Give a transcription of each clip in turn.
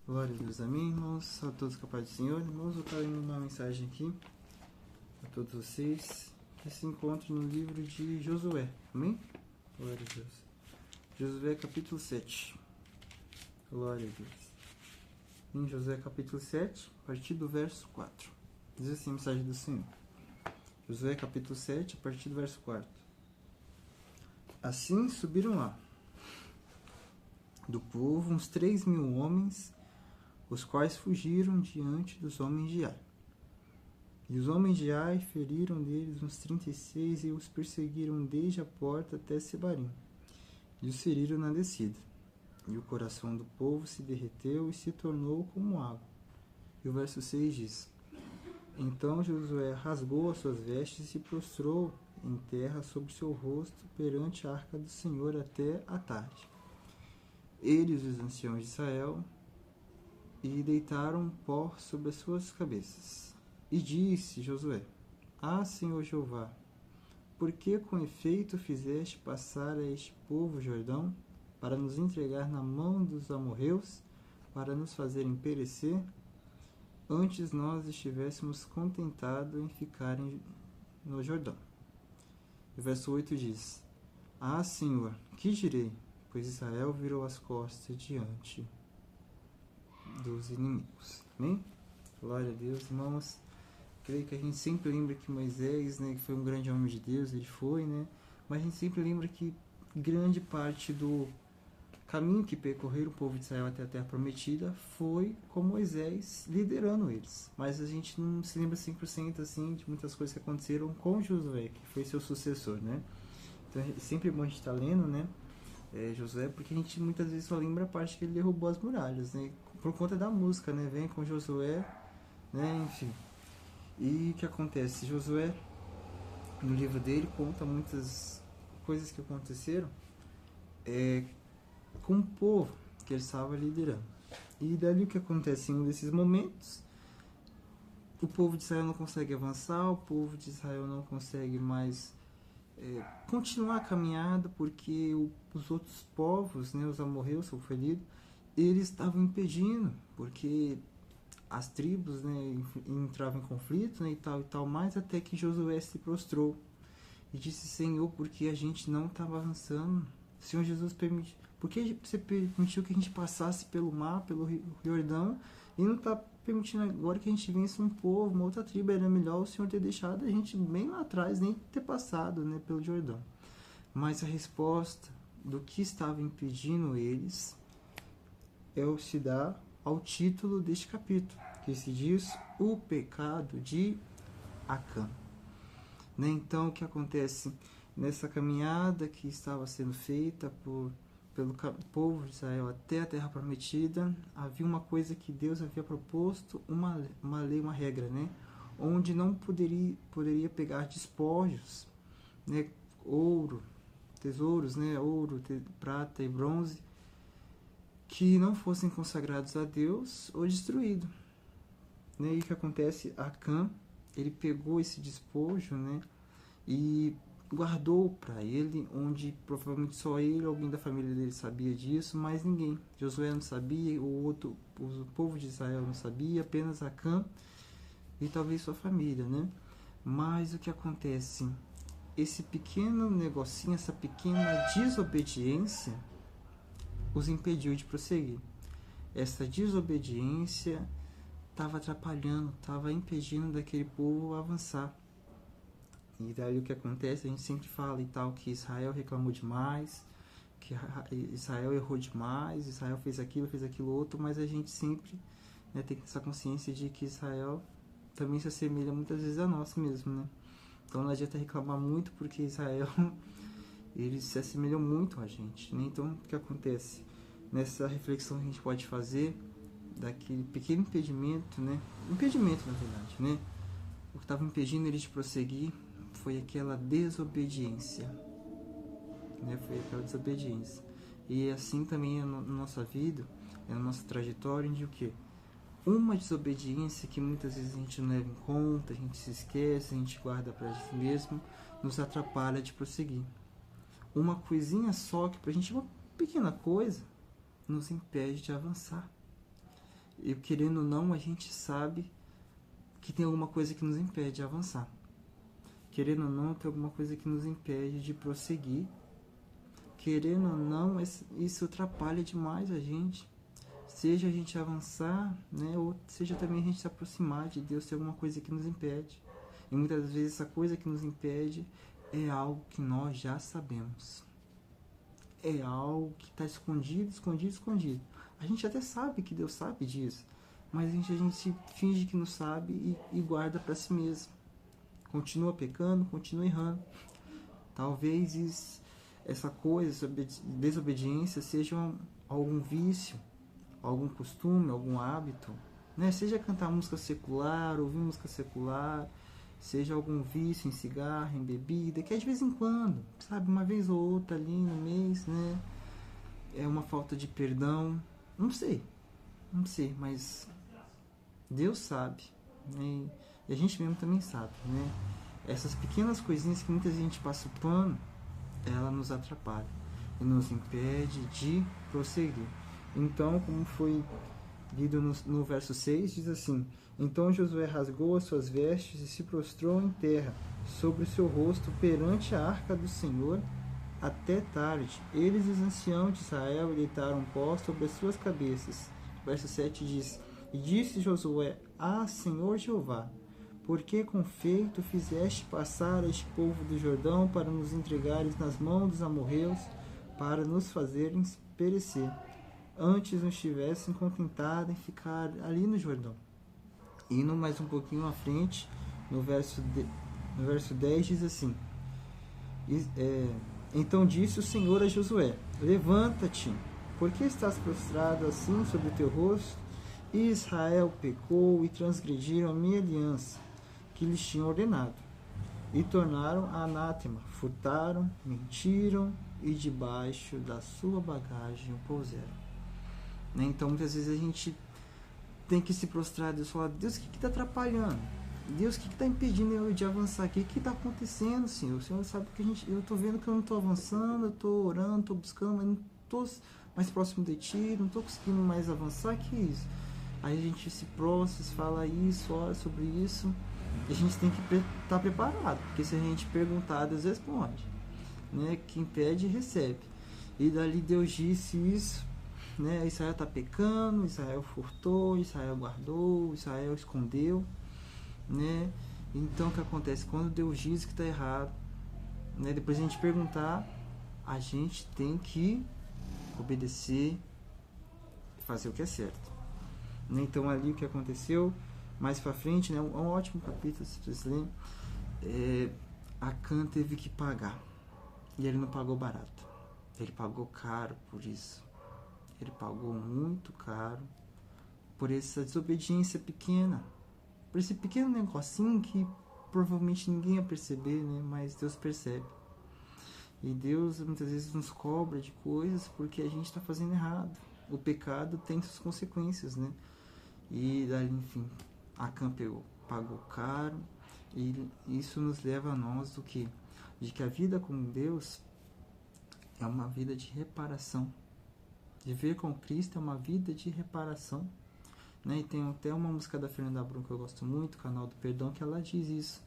Glória a Deus, amém, irmãos, a todos com a paz do Senhor. Irmãos, eu quero mandar uma mensagem aqui a todos vocês que se encontram no livro de Josué, amém? Glória a Deus. Josué capítulo 7. Glória a Deus. Em Josué capítulo 7, a partir do verso 4. Diz assim a mensagem do Senhor. Josué capítulo 7, a partir do verso 4. Assim subiram lá do povo uns 3.000 homens, os quais fugiram diante dos homens de Ai. E os homens de Ai feriram deles uns 36 e os perseguiram desde a porta até Sebarim, e os feriram na descida. E o coração do povo se derreteu e se tornou como água. E o verso 6 diz: Então Josué rasgou as suas vestes e se prostrou em terra sobre seu rosto perante a arca do Senhor até a tarde. Eles, os anciãos de Israel, e deitaram pó sobre as suas cabeças. E disse Josué: Senhor Jeová, por que com efeito fizeste passar a este povo o Jordão, para nos entregar na mão dos amorreus, para nos fazerem perecer? Antes nós estivéssemos contentados em ficarem no Jordão. O verso 8 diz: Senhor, que direi? Pois Israel virou as costas diante dos inimigos. Amém? Glória a Deus, irmãos. Creio que a gente sempre lembra que Moisés, né, que foi um grande homem de Deus, ele foi, né? Mas a gente sempre lembra que grande parte do caminho que percorreram o povo de Israel até a Terra Prometida foi com Moisés liderando eles. Mas a gente não se lembra 100% assim de muitas coisas que aconteceram com Josué, que foi seu sucessor, né? Então é sempre bom a gente estar lendo, né? Josué, porque a gente muitas vezes só lembra a parte que ele derrubou as muralhas, né? Por conta da música, né? Vem com Josué, né? Enfim. E o que acontece? Josué, no livro dele, conta muitas coisas que aconteceram com o povo que ele estava liderando. E dali o que acontece em um desses momentos, o povo de Israel não consegue avançar, o povo de Israel não consegue mais continuar a caminhada, porque os outros povos, né, os amorreus, são feridos, eles estavam impedindo, porque as tribos, né, entravam em conflito, né, e tal, mais até que Josué se prostrou e disse: Senhor, porque a gente não estava avançando? Senhor Jesus, por que você permitiu que a gente passasse pelo mar, pelo Rio Jordão, e não está permitindo agora que a gente vença um povo, uma outra tribo? Era melhor o Senhor ter deixado a gente bem lá atrás, nem ter passado, né, pelo Jordão. Mas a resposta do que estava impedindo eles se dá ao título deste capítulo, que se diz o pecado de Acã. Né? Então, o que acontece nessa caminhada que estava sendo feita pelo povo de Israel até a Terra Prometida, havia uma coisa que Deus havia proposto, uma lei, uma regra, né? Onde não poderia pegar despojos, né? Ouro, tesouros, né? Ouro, prata e bronze, que não fossem consagrados a Deus ou destruídos. Né? E o que acontece? Acã, ele pegou esse despojo, né? E guardou para ele, onde provavelmente só ele, alguém da família dele sabia disso, mas ninguém. Josué não sabia, o povo de Israel não sabia, apenas Acã e talvez sua família, né? Mas o que acontece? Esse pequeno negocinho, essa pequena desobediência os impediu de prosseguir. Essa desobediência estava atrapalhando, estava impedindo daquele povo avançar. E daí o que acontece? A gente sempre fala e tal que Israel reclamou demais, que Israel errou demais, Israel fez aquilo outro, mas a gente sempre, né, tem essa consciência de que Israel também se assemelha muitas vezes a nós mesmo, né? Então não adianta reclamar muito, porque Israel eles se assemelham muito a gente, né? Então o que acontece? Nessa reflexão que a gente pode fazer daquele pequeno impedimento, né? Impedimento, na verdade, né? O que estava impedindo eles de prosseguir foi aquela desobediência, né? Foi aquela desobediência. E assim também na nossa vida, na nossa trajetória, de o quê? Uma desobediência que muitas vezes a gente não leva em conta, a gente se esquece, a gente guarda para si mesmo, nos atrapalha de prosseguir. Uma coisinha só, que pra gente é uma pequena coisa, nos impede de avançar. E querendo ou não, a gente sabe que tem alguma coisa que nos impede de avançar. Querendo ou não, tem alguma coisa que nos impede de prosseguir. Querendo ou não, isso atrapalha demais a gente. Seja a gente avançar, né, ou seja também a gente se aproximar de Deus, tem alguma coisa que nos impede. E muitas vezes essa coisa que nos impede é algo que nós já sabemos. É algo que está escondido, escondido, escondido. A gente até sabe que Deus sabe disso, mas a gente finge que não sabe e guarda para si mesmo. Continua pecando, continua errando. Talvez essa coisa, essa desobediência seja algum vício, algum costume, algum hábito, né? Seja cantar música secular, ouvir música secular, seja algum vício em cigarro, em bebida, que é de vez em quando, sabe, uma vez ou outra ali no mês, né? É uma falta de perdão, não sei, mas Deus sabe, né? E a gente mesmo também sabe, né? Essas pequenas coisinhas que muita gente passa o pano, ela nos atrapalha e nos impede de prosseguir. Então, como foi lido no verso 6, diz assim: Então Josué rasgou as suas vestes e se prostrou em terra, sobre o seu rosto, perante a arca do Senhor, até tarde. Eles e os anciãos de Israel deitaram pó sobre as suas cabeças. Verso 7 diz: E disse Josué: Senhor Jeová, por que com feito fizeste passar este povo do Jordão para nos entregares nas mãos dos amorreus, para nos fazerem perecer? Antes não estivessem contentados em ficar ali no Jordão. Indo mais um pouquinho à frente, no verso 10 diz assim: Então disse o Senhor a Josué: Levanta-te, porque estás prostrado assim sobre o teu rosto? E Israel pecou e transgrediram a minha aliança, que lhes tinha ordenado, e tornaram a anátema, furtaram, mentiram, e debaixo da sua bagagem o puseram. Então muitas vezes a gente tem que se prostrar a Deus e falar: Deus, o que está atrapalhando? Deus, o que está impedindo eu de avançar aqui? O que está acontecendo, Senhor? O Senhor sabe que eu estou vendo que eu não estou avançando, eu estou orando, estou buscando, mas não estou mais próximo de Ti, não estou conseguindo mais avançar, que é isso? Aí a gente se prostra, fala isso, ora sobre isso, e a gente tem que estar preparado, porque se a gente perguntar, Deus responde, né? Quem pede, recebe. E dali Deus disse isso, né? Israel está pecando, Israel furtou, Israel guardou, Israel escondeu, né? Então o que acontece? Quando Deus diz que está errado, né? Depois a gente perguntar, a gente tem que obedecer e fazer o que é certo, né? Então ali o que aconteceu mais pra frente, né? Um ótimo capítulo, se vocês lerem, Acã teve que pagar, e ele não pagou barato, ele pagou caro por isso. Ele pagou muito caro por essa desobediência pequena, por esse pequeno negocinho que provavelmente ninguém ia perceber, né? Mas Deus percebe. E Deus muitas vezes nos cobra de coisas porque a gente está fazendo errado. O pecado tem suas consequências, né? E daí, enfim, Acã pagou caro, e isso nos leva a nós do que? De que a vida com Deus é uma vida de reparação. Viver com Cristo é uma vida de reparação, né? E tem até uma música da Fernanda Brum que eu gosto muito, Canal do Perdão, que ela diz isso: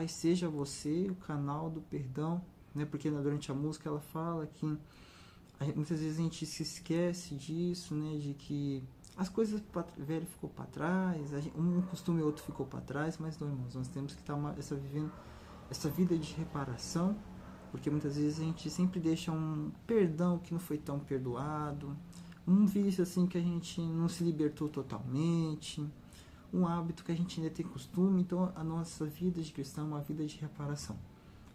seja você o canal do perdão, né? Porque durante a música ela fala que muitas vezes a gente se esquece disso, né? De que as coisas velhas ficou para trás, um costume ou outro ficou para trás, mas não, irmãos, nós temos que estar vivendo essa vida de reparação, porque muitas vezes a gente sempre deixa um perdão que não foi tão perdoado, um vício assim que a gente não se libertou totalmente, um hábito que a gente ainda tem costume. Então a nossa vida de cristão é uma vida de reparação,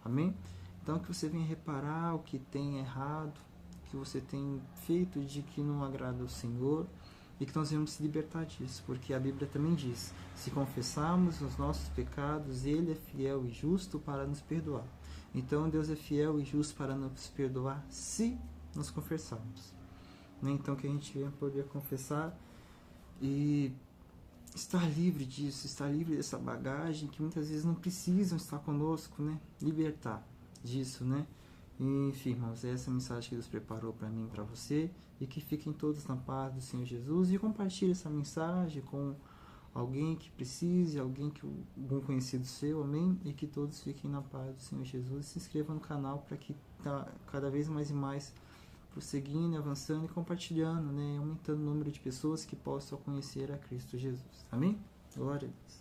amém? Então que você venha reparar o que tem errado, que você tem feito de que não agrada ao Senhor, e que nós vamos se libertar disso, porque a Bíblia também diz: se confessarmos os nossos pecados, Ele é fiel e justo para nos perdoar. Então Deus é fiel e justo para nos perdoar se nos confessarmos, né? Então que a gente venha poder confessar e estar livre disso, estar livre dessa bagagem que muitas vezes não precisam estar conosco, né? Libertar disso, né? Enfim, irmãos, essa é a mensagem que Deus preparou para mim e para você, e que fiquem todos na paz do Senhor Jesus, e compartilhe essa mensagem com alguém que precise, algum conhecido seu, amém? E que todos fiquem na paz do Senhor Jesus. Se inscreva no canal para que cada vez mais e mais prosseguindo, avançando e compartilhando, né? Aumentando o número de pessoas que possam conhecer a Cristo Jesus, amém? Glória a Deus.